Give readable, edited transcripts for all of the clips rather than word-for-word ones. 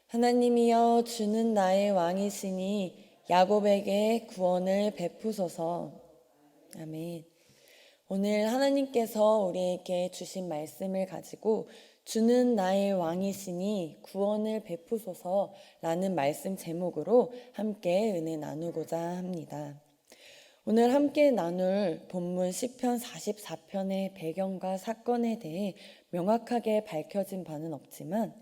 하나님이여 주는 나의 왕이시니 야곱에게 구원을 베푸소서. 아멘. 오늘 하나님께서 우리에게 주신 말씀을 가지고 주는 나의 왕이시니 구원을 베푸소서라는 말씀 제목으로 함께 은혜 나누고자 합니다. 오늘 함께 나눌 본문 시편 44편의 배경과 사건에 대해 명확하게 밝혀진 바는 없지만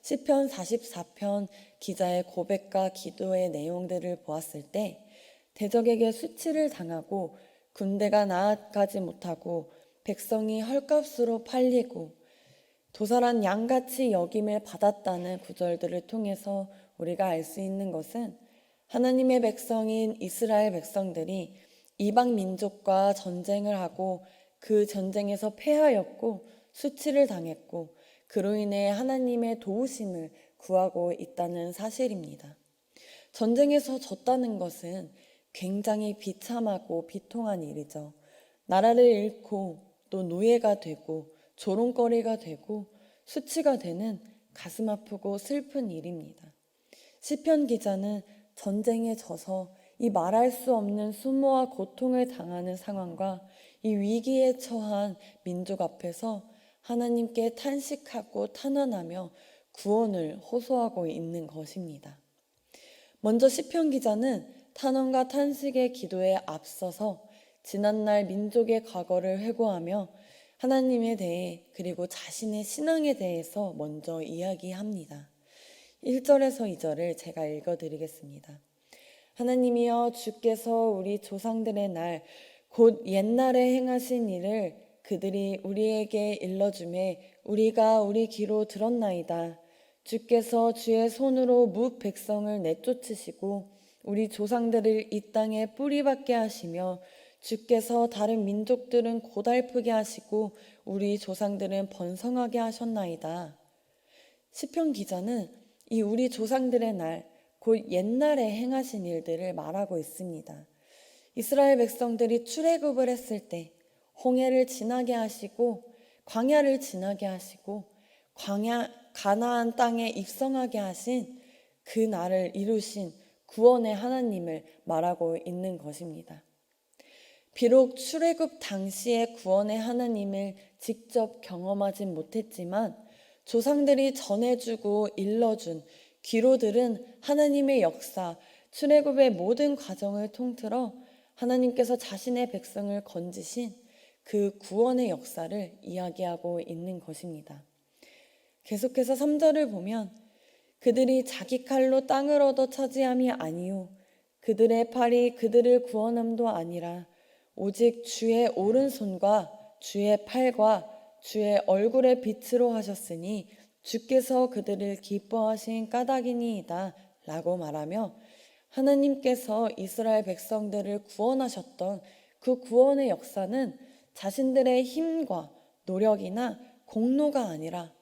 시편 44편 기자의 고백과 기도의 내용들을 보았을 때 대적에게 수치를 당하고 군대가 나아가지 못하고 백성이 헐값으로 팔리고 도살한 양같이 여김을 받았다는 구절들을 통해서 우리가 알 수 있는 것은 하나님의 백성인 이스라엘 백성들이 이방 민족과 전쟁을 하고 그 전쟁에서 패하였고 수치를 당했고 그로 인해 하나님의 도우심을 구하고 있다는 사실입니다. 전쟁에서 졌다는 것은 굉장히 비참하고 비통한 일이죠. 나라를 잃고 또 노예가 되고 조롱거리가 되고 수치가 되는 가슴 아프고 슬픈 일입니다. 시편 기자는 전쟁에 져서 이 말할 수 없는 수모와 고통을 당하는 상황과 이 위기에 처한 민족 앞에서 하나님께 탄식하고 탄원하며 구원을 호소하고 있는 것입니다. 먼저 시편 기자는 탄원과 탄식의 기도에 앞서서 지난날 민족의 과거를 회고하며 하나님에 대해 그리고 자신의 신앙에 대해서 먼저 이야기합니다. 1절에서 2절을 제가 읽어드리겠습니다. 하나님이여 주께서 우리 조상들의 날 곧 옛날에 행하신 일을 그들이 우리에게 일러주매 우리가 우리 귀로 들었나이다. 주께서 주의 손으로 뭇 백성을 내쫓으시고 우리 조상들을 이 땅에 뿌리박게 하시며 주께서 다른 민족들은 고달프게 하시고 우리 조상들은 번성하게 하셨나이다. 시편 기자는 이 우리 조상들의 날, 곧 옛날에 행하신 일들을 말하고 있습니다. 이스라엘 백성들이 출애굽을 했을 때 홍해를 지나게 하시고 광야를 지나게 하시고 가나안 땅에 입성하게 하신 그 날을 이루신 구원의 하나님을 말하고 있는 것입니다. 비록 출애굽 당시의 구원의 하나님을 직접 경험하진 못했지만 조상들이 전해주고 일러준 귀로 들은 하나님의 역사, 출애굽의 모든 과정을 통틀어 하나님께서 자신의 백성을 건지신 그 구원의 역사를 이야기하고 있는 것입니다. 계속해서 3절을 보면 그들이 자기 칼로 땅을 얻어 차지함이 아니요 그들의 팔이 그들을 구원함도 아니라 오직 주의 오른손과 주의 팔과 주의 얼굴의 빛으로 하셨으니 주께서 그들을 기뻐하신 까닭이니이다 라고 말하며 하나님께서 이스라엘 백성들을 구원하셨던 그 구원의 역사는 자신들의 힘과 노력이나 공로가 아니라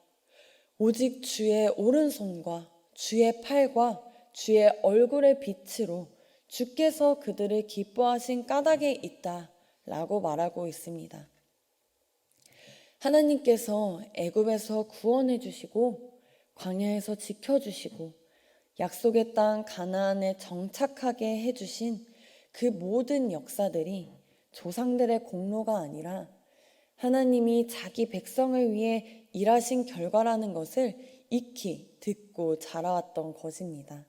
오직 주의 오른손과 주의 팔과 주의 얼굴의 빛으로 주께서 그들을 기뻐하신 까닭에 있다 라고 말하고 있습니다. 하나님께서 애굽에서 구원해 주시고 광야에서 지켜주시고 약속의 땅 가나안에 정착하게 해주신 그 모든 역사들이 조상들의 공로가 아니라 하나님이 자기 백성을 위해 일하신 결과라는 것을 익히 듣고 자라왔던 것입니다.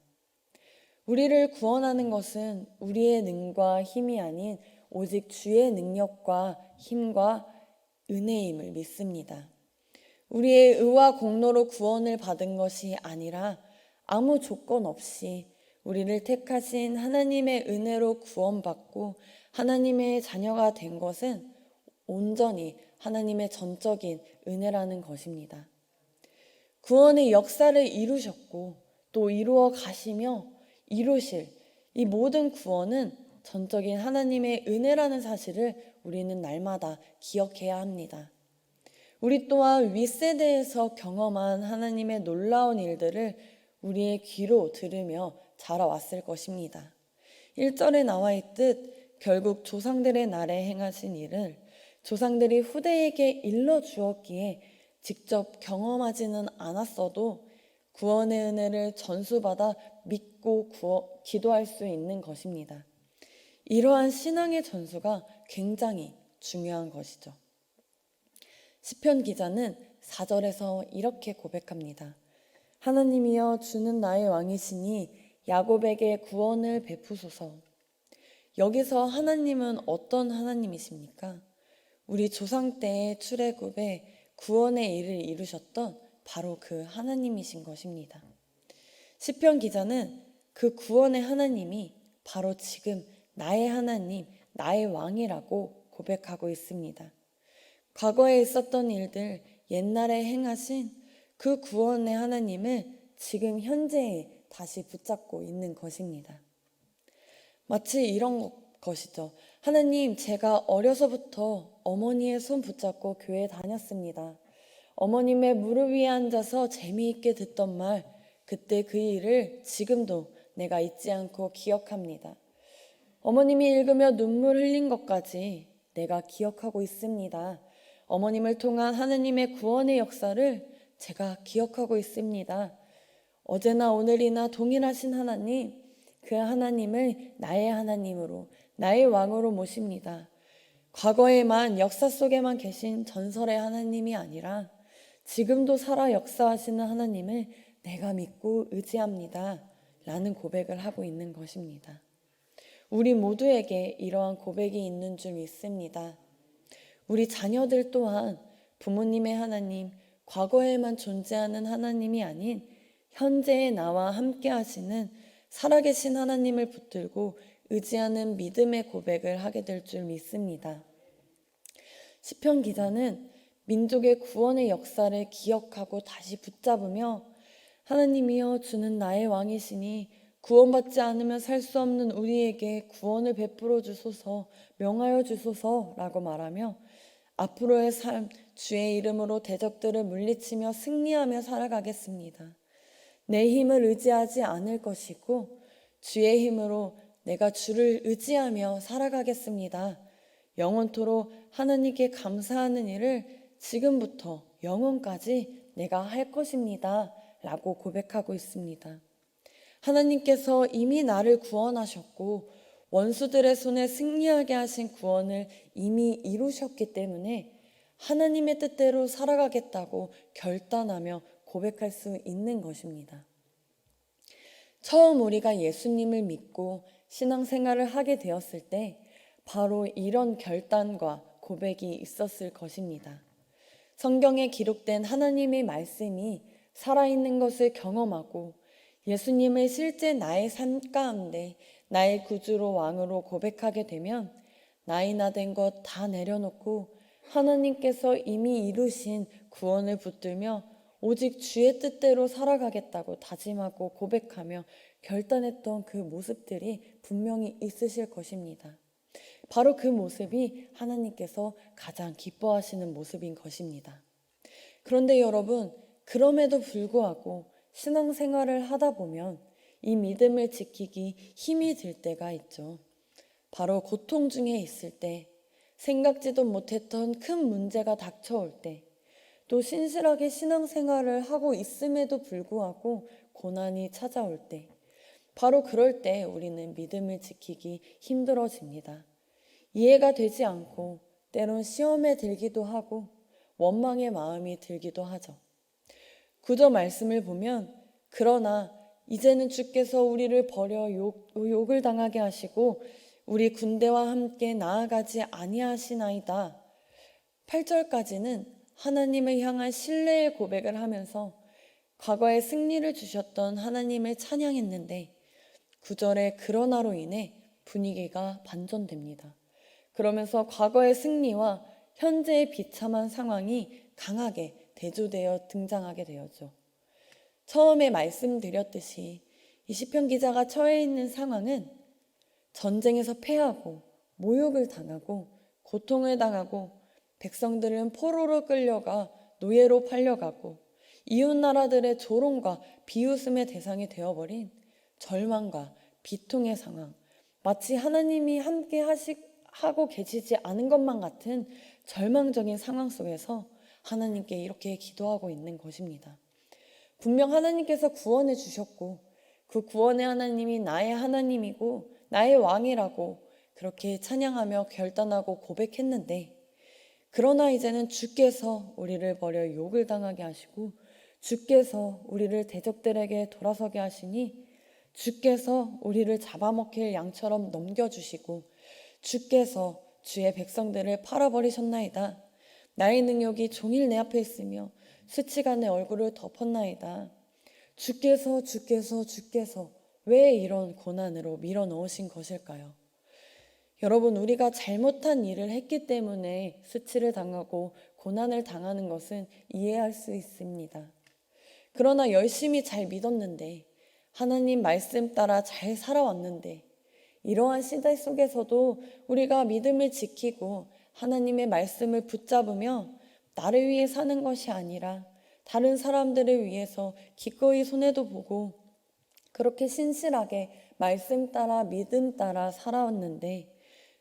우리를 구원하는 것은 우리의 능과 힘이 아닌 오직 주의 능력과 힘과 은혜임을 믿습니다. 우리의 의와 공로로 구원을 받은 것이 아니라 아무 조건 없이 우리를 택하신 하나님의 은혜로 구원받고 하나님의 자녀가 된 것은 온전히 하나님의 전적인 은혜라는 것입니다. 구원의 역사를 이루셨고 또 이루어 가시며 이루실 이 모든 구원은 전적인 하나님의 은혜라는 사실을 우리는 날마다 기억해야 합니다. 우리 또한 윗세대에서 경험한 하나님의 놀라운 일들을 우리의 귀로 들으며 자라왔을 것입니다. 1절에 나와 있듯 결국 조상들의 날에 행하신 일을 조상들이 후대에게 일러주었기에 직접 경험하지는 않았어도 구원의 은혜를 전수받아 믿고 기도할 수 있는 것입니다. 이러한 신앙의 전수가 굉장히 중요한 것이죠. 시편 기자는 4절에서 이렇게 고백합니다. 하나님이여 주는 나의 왕이시니 야곱에게 구원을 베푸소서. 여기서 하나님은 어떤 하나님이십니까? 우리 조상 때의 출애굽에 구원의 일을 이루셨던 바로 그 하나님이신 것입니다. 시편 기자는 그 구원의 하나님이 바로 지금 나의 하나님, 나의 왕이라고 고백하고 있습니다. 과거에 있었던 일들, 옛날에 행하신 그 구원의 하나님을 지금 현재에 다시 붙잡고 있는 것입니다. 마치 이런 것이죠. 하나님, 제가 어려서부터 어머니의 손 붙잡고 교회 다녔습니다. 어머님의 무릎 위에 앉아서 재미있게 듣던 말, 그때 그 일을 지금도 내가 잊지 않고 기억합니다. 어머님이 읽으며 눈물 흘린 것까지 내가 기억하고 있습니다. 어머님을 통한 하나님의 구원의 역사를 제가 기억하고 있습니다. 어제나 오늘이나 동일하신 하나님, 그 하나님을 나의 하나님으로, 나의 왕으로 모십니다. 과거에만, 역사 속에만 계신 전설의 하나님이 아니라 지금도 살아 역사하시는 하나님을 내가 믿고 의지합니다. 라는 고백을 하고 있는 것입니다. 우리 모두에게 이러한 고백이 있는 줄 믿습니다. 우리 자녀들 또한 부모님의 하나님, 과거에만 존재하는 하나님이 아닌 현재의 나와 함께 하시는 살아계신 하나님을 붙들고 의지하는 믿음의 고백을 하게 될 줄 믿습니다. 시편 기자는 민족의 구원의 역사를 기억하고 다시 붙잡으며 하나님이여 주는 나의 왕이시니 구원받지 않으면 살 수 없는 우리에게 구원을 베풀어 주소서, 명하여 주소서라고 말하며 앞으로의 삶, 주의 이름으로 대적들을 물리치며 승리하며 살아가겠습니다. 내 힘을 의지하지 않을 것이고 주의 힘으로 내가 주를 의지하며 살아가겠습니다. 영원토록 하나님께 감사하는 일을 지금부터 영원까지 내가 할 것입니다. 라고 고백하고 있습니다. 하나님께서 이미 나를 구원하셨고 원수들의 손에 승리하게 하신 구원을 이미 이루셨기 때문에 하나님의 뜻대로 살아가겠다고 결단하며 고백할 수 있는 것입니다. 처음 우리가 예수님을 믿고 신앙생활을 하게 되었을 때 바로 이런 결단과 고백이 있었을 것입니다. 성경에 기록된 하나님의 말씀이 살아있는 것을 경험하고 예수님을 실제 나의 삶 가운데 나의 구주로 왕으로 고백하게 되면 나이나 된 것 다 내려놓고 하나님께서 이미 이루신 구원을 붙들며 오직 주의 뜻대로 살아가겠다고 다짐하고 고백하며 결단했던 그 모습들이 분명히 있으실 것입니다. 바로 그 모습이 하나님께서 가장 기뻐하시는 모습인 것입니다. 그런데 여러분, 그럼에도 불구하고 신앙생활을 하다 보면 이 믿음을 지키기 힘이 들 때가 있죠. 바로 고통 중에 있을 때, 생각지도 못했던 큰 문제가 닥쳐올 때, 또 신실하게 신앙생활을 하고 있음에도 불구하고 고난이 찾아올 때, 바로 그럴 때 우리는 믿음을 지키기 힘들어집니다. 이해가 되지 않고 때론 시험에 들기도 하고 원망의 마음이 들기도 하죠. 구절 말씀을 보면 그러나 이제는 주께서 우리를 버려 욕을 당하게 하시고 우리 군대와 함께 나아가지 아니하시나이다. 8절까지는 하나님을 향한 신뢰의 고백을 하면서 과거에 승리를 주셨던 하나님을 찬양했는데 9절의 그러나로 인해 분위기가 반전됩니다. 그러면서 과거의 승리와 현재의 비참한 상황이 강하게 대조되어 등장하게 되었죠. 처음에 말씀드렸듯이 이 시편 기자가 처해 있는 상황은 전쟁에서 패하고 모욕을 당하고 고통을 당하고 백성들은 포로로 끌려가 노예로 팔려가고 이웃 나라들의 조롱과 비웃음의 대상이 되어버린 절망과 비통의 상황, 마치 하나님이 함께 하고 계시지 않은 것만 같은 절망적인 상황 속에서 하나님께 이렇게 기도하고 있는 것입니다. 분명 하나님께서 구원해 주셨고 그 구원의 하나님이 나의 하나님이고 나의 왕이라고 그렇게 찬양하며 결단하고 고백했는데, 그러나 이제는 주께서 우리를 버려 욕을 당하게 하시고 주께서 우리를 대적들에게 돌아서게 하시니 주께서 우리를 잡아먹힐 양처럼 넘겨주시고 주께서 주의 백성들을 팔아버리셨나이다. 나의 능력이 종일 내 앞에 있으며 수치가 내 얼굴을 덮었나이다. 주께서 왜 이런 고난으로 밀어넣으신 것일까요? 여러분, 우리가 잘못한 일을 했기 때문에 수치를 당하고 고난을 당하는 것은 이해할 수 있습니다. 그러나 열심히 잘 믿었는데, 하나님 말씀 따라 잘 살아왔는데, 이러한 시대 속에서도 우리가 믿음을 지키고 하나님의 말씀을 붙잡으며 나를 위해 사는 것이 아니라 다른 사람들을 위해서 기꺼이 손해도 보고 그렇게 신실하게 말씀 따라 믿음 따라 살아왔는데,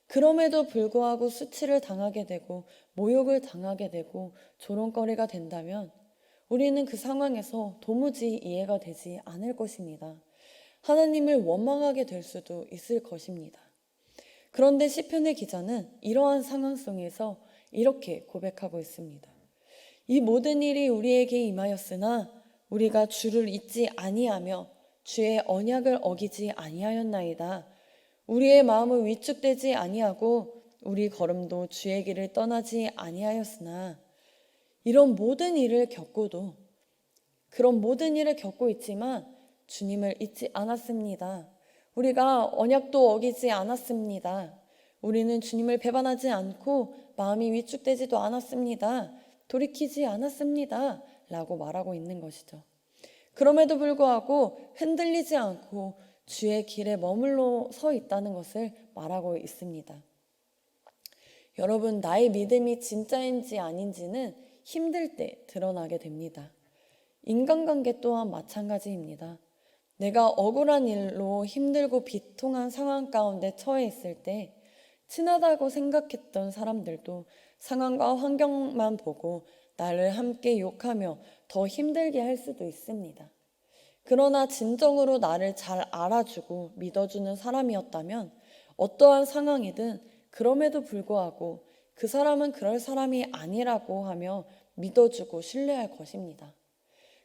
그럼에도 불구하고 수치를 당하게 되고 모욕을 당하게 되고 조롱거리가 된다면 우리는 그 상황에서 도무지 이해가 되지 않을 것입니다. 하나님을 원망하게 될 수도 있을 것입니다. 그런데 시편의 기자는 이러한 상황 속에서 이렇게 고백하고 있습니다. 이 모든 일이 우리에게 임하였으나 우리가 주를 잊지 아니하며 주의 언약을 어기지 아니하였나이다. 우리의 마음은 위축되지 아니하고 우리 걸음도 주의 길을 떠나지 아니하였으나, 이런 모든 일을 겪고도, 그런 모든 일을 겪고 있지만 주님을 잊지 않았습니다. 우리가 언약도 어기지 않았습니다. 우리는 주님을 배반하지 않고 마음이 위축되지도 않았습니다. 돌이키지 않았습니다. 라고 말하고 있는 것이죠. 그럼에도 불구하고 흔들리지 않고 주의 길에 머물러 서 있다는 것을 말하고 있습니다. 여러분, 나의 믿음이 진짜인지 아닌지는 힘들 때 드러나게 됩니다. 인간관계 또한 마찬가지입니다. 내가 억울한 일로 힘들고 비통한 상황 가운데 처해 있을 때 친하다고 생각했던 사람들도 상황과 환경만 보고 나를 함께 욕하며 더 힘들게 할 수도 있습니다. 그러나 진정으로 나를 잘 알아주고 믿어주는 사람이었다면 어떠한 상황이든 그럼에도 불구하고 그 사람은 그럴 사람이 아니라고 하며 믿어주고 신뢰할 것입니다.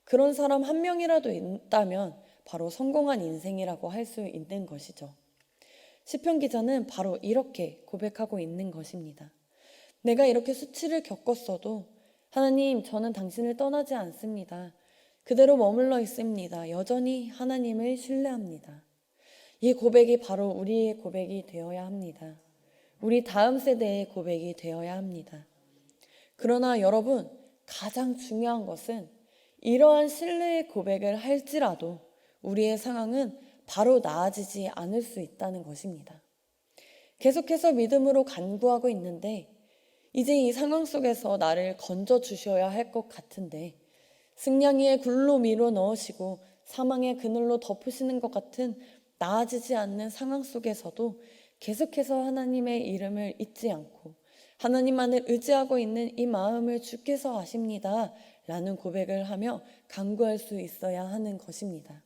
그런 사람 한 명이라도 있다면 바로 성공한 인생이라고 할 수 있는 것이죠. 시편 기자는 바로 이렇게 고백하고 있는 것입니다. 내가 이렇게 수치를 겪었어도 하나님, 저는 당신을 떠나지 않습니다. 그대로 머물러 있습니다. 여전히 하나님을 신뢰합니다. 이 고백이 바로 우리의 고백이 되어야 합니다. 우리 다음 세대의 고백이 되어야 합니다. 그러나 여러분, 가장 중요한 것은 이러한 신뢰의 고백을 할지라도 우리의 상황은 바로 나아지지 않을 수 있다는 것입니다. 계속해서 믿음으로 간구하고 있는데 이제 이 상황 속에서 나를 건져 주셔야 할 것 같은데 승냥이의 굴로 밀어 넣으시고 사망의 그늘로 덮으시는 것 같은 나아지지 않는 상황 속에서도 계속해서 하나님의 이름을 잊지 않고 하나님만을 의지하고 있는 이 마음을 주께서 아십니다 라는 고백을 하며 간구할 수 있어야 하는 것입니다.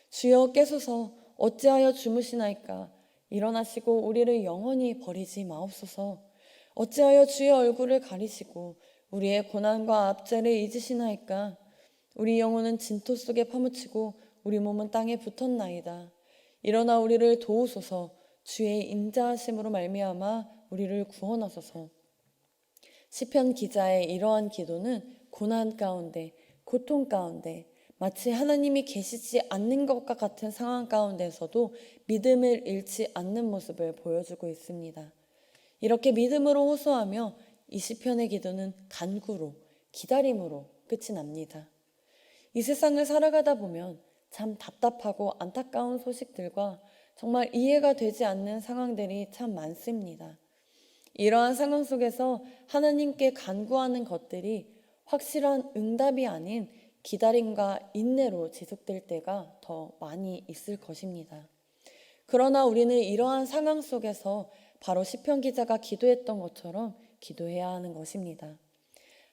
주여 깨소서, 어찌하여 주무시나이까? 일어나시고 우리를 영원히 버리지 마옵소서. 어찌하여 주의 얼굴을 가리시고 우리의 고난과 압제를 잊으시나이까? 우리 영혼은 진토 속에 파묻히고 우리 몸은 땅에 붙었나이다. 일어나 우리를 도우소서. 주의 인자하심으로 말미암아 우리를 구원하소서. 시편 기자의 이러한 기도는 고난 가운데, 고통 가운데, 마치 하나님이 계시지 않는 것과 같은 상황 가운데서도 믿음을 잃지 않는 모습을 보여주고 있습니다. 이렇게 믿음으로 호소하며 이 시편의 기도는 간구로, 기다림으로 끝이 납니다. 이 세상을 살아가다 보면 참 답답하고 안타까운 소식들과 정말 이해가 되지 않는 상황들이 참 많습니다. 이러한 상황 속에서 하나님께 간구하는 것들이 확실한 응답이 아닌 기다림과 인내로 지속될 때가 더 많이 있을 것입니다. 그러나 우리는 이러한 상황 속에서 바로 시편 기자가 기도했던 것처럼 기도해야 하는 것입니다.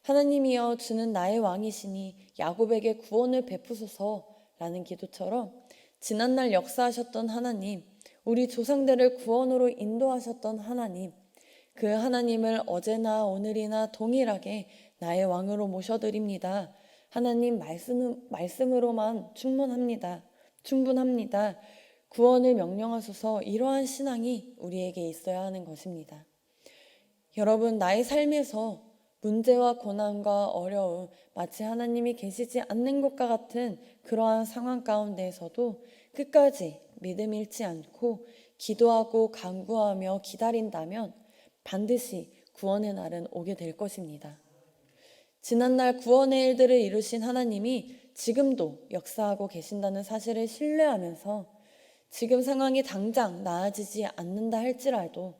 하나님이여 주는 나의 왕이시니 야곱에게 구원을 베푸소서라는 기도처럼 지난날 역사하셨던 하나님, 우리 조상들을 구원으로 인도하셨던 하나님, 그 하나님을 어제나 오늘이나 동일하게 나의 왕으로 모셔드립니다. 하나님 말씀으로만 충분합니다. 구원을 명령하소서. 이러한 신앙이 우리에게 있어야 하는 것입니다. 여러분, 나의 삶에서 문제와 고난과 어려움, 마치 하나님이 계시지 않는 것과 같은 그러한 상황 가운데에서도 끝까지 믿음 잃지 않고 기도하고 간구하며 기다린다면 반드시 구원의 날은 오게 될 것입니다. 지난날 구원의 일들을 이루신 하나님이 지금도 역사하고 계신다는 사실을 신뢰하면서 지금 상황이 당장 나아지지 않는다 할지라도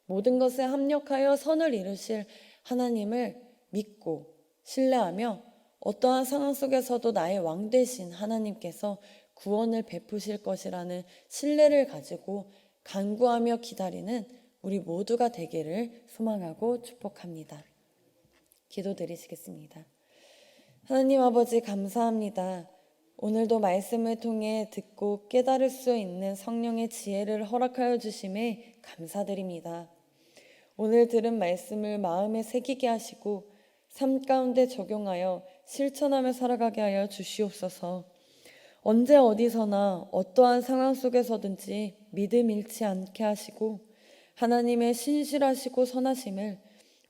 모든 것에 합력하여 선을 이루실 하나님을 믿고 신뢰하며 어떠한 상황 속에서도 나의 왕 되신 하나님께서 구원을 베푸실 것이라는 신뢰를 가지고 간구하며 기다리는 우리 모두가 되기를 소망하고 축복합니다. 기도드리시겠습니다. 하나님 아버지 감사합니다. 오늘도 말씀을 통해 듣고 깨달을 수 있는 성령의 지혜를 허락하여 주심에 감사드립니다. 오늘 들은 말씀을 마음에 새기게 하시고 삶 가운데 적용하여 실천하며 살아가게 하여 주시옵소서. 언제 어디서나 어떠한 상황 속에서든지 믿음 잃지 않게 하시고 하나님의 신실하시고 선하심을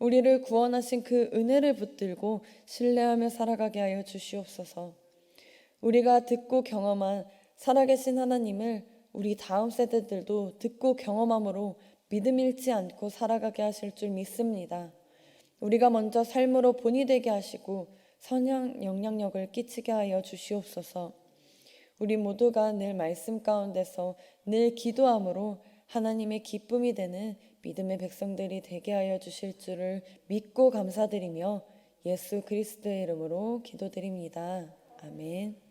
우리를 구원하신 그 은혜를 붙들고 신뢰하며 살아가게 하여 주시옵소서. 우리가 듣고 경험한 살아계신 하나님을 우리 다음 세대들도 듣고 경험함으로 믿음 잃지 않고 살아가게 하실 줄 믿습니다. 우리가 먼저 삶으로 본이 되게 하시고 선한 영향력을 끼치게 하여 주시옵소서. 우리 모두가 늘 말씀 가운데서 늘 기도함으로 하나님의 기쁨이 되는 믿음의 백성들이 되게 하여 주실 줄을 믿고 감사드리며 예수 그리스도의 이름으로 기도드립니다. 아멘.